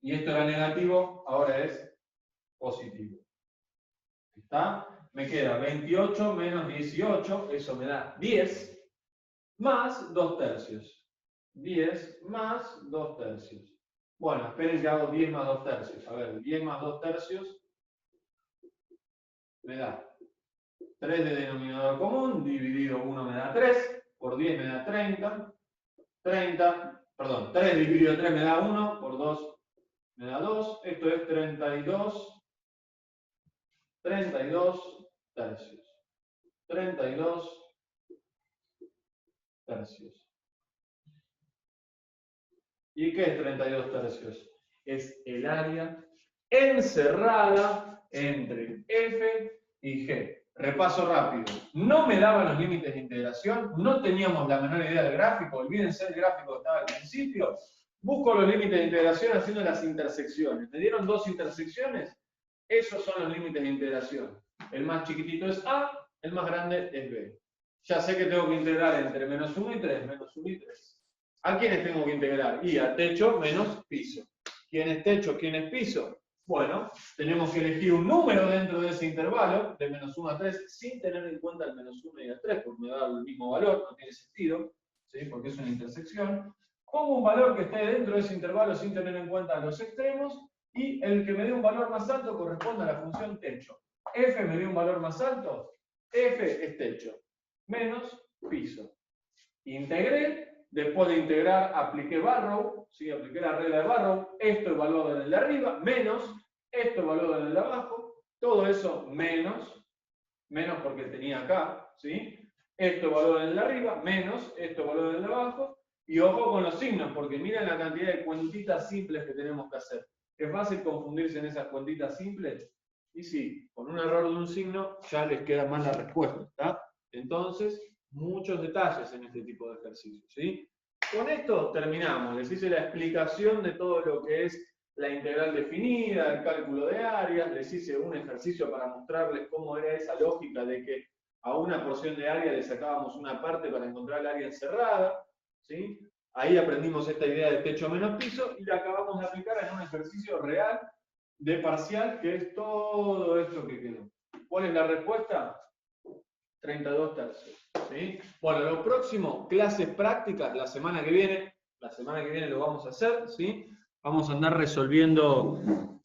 Y esto era negativo, ahora es positivo. ¿Está? Me queda 28 menos 18, eso me da 10, más 2 tercios. 10 más 2 tercios. Bueno, esperen que hago 10 más 2 tercios. A ver, 10 más 2 tercios me da 3 de denominador común, dividido 1 me da 3, por 10 me da 30, 3 dividido 3 me da 1, por 2 me da 2, esto es 32 tercios. 32 tercios. ¿Y qué es 32 tercios? Es el área encerrada entre F y G. Repaso rápido. No me daban los límites de integración, no teníamos la menor idea del gráfico, olvídense el gráfico que estaba al principio. Busco los límites de integración haciendo las intersecciones. ¿Me dieron 2 intersecciones? Esos son los límites de integración. El más chiquitito es A, el más grande es B. Ya sé que tengo que integrar entre menos 1 y 3, menos 1 y 3. ¿A quiénes tengo que integrar? Y a techo menos piso. ¿Quién es techo? ¿Quién es piso? Bueno, tenemos que elegir un número dentro de ese intervalo, de menos 1 a 3, sin tener en cuenta el menos 1 y el 3, porque me da el mismo valor, no tiene sentido, ¿sí? Porque es una intersección. Pongo un valor que esté dentro de ese intervalo sin tener en cuenta los extremos, y el que me dé un valor más alto corresponde a la función techo. F me dio un valor más alto, F es techo, menos piso. Integré. Después de integrar, apliqué Barrow, ¿sí? Apliqué la regla de Barrow, esto evaluado en el de arriba, menos, esto evaluado en el de abajo, todo eso menos porque tenía acá, ¿sí? Esto evaluado en el de arriba, menos, esto evaluado en el de abajo, y ojo con los signos, porque miren la cantidad de cuentitas simples que tenemos que hacer. Es fácil confundirse en esas cuentitas simples, y sí, con un error de un signo ya les queda mal la respuesta, ¿está? Entonces, muchos detalles en este tipo de ejercicios, ¿sí? Con esto terminamos. Les hice la explicación de todo lo que es la integral definida, el cálculo de áreas, les hice un ejercicio para mostrarles cómo era esa lógica de que a una porción de área le sacábamos una parte para encontrar el área encerrada, ¿sí? Ahí aprendimos esta idea de techo menos piso y la acabamos de aplicar en un ejercicio real de parcial, que es todo esto que quedó. ¿Cuál es la respuesta? 32 tercios. ¿Sí? Bueno, lo próximo, clases prácticas, la semana que viene lo vamos a hacer, ¿sí? Vamos a andar resolviendo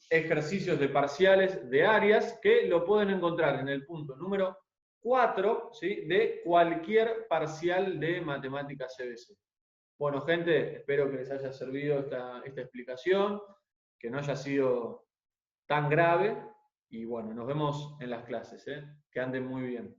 ejercicios de parciales de áreas que lo pueden encontrar en el punto número 4, ¿sí? De cualquier parcial de matemáticas CBC. Bueno, gente, espero que les haya servido esta explicación, que no haya sido tan grave, y bueno, nos vemos en las clases, ¿eh? Que anden muy bien.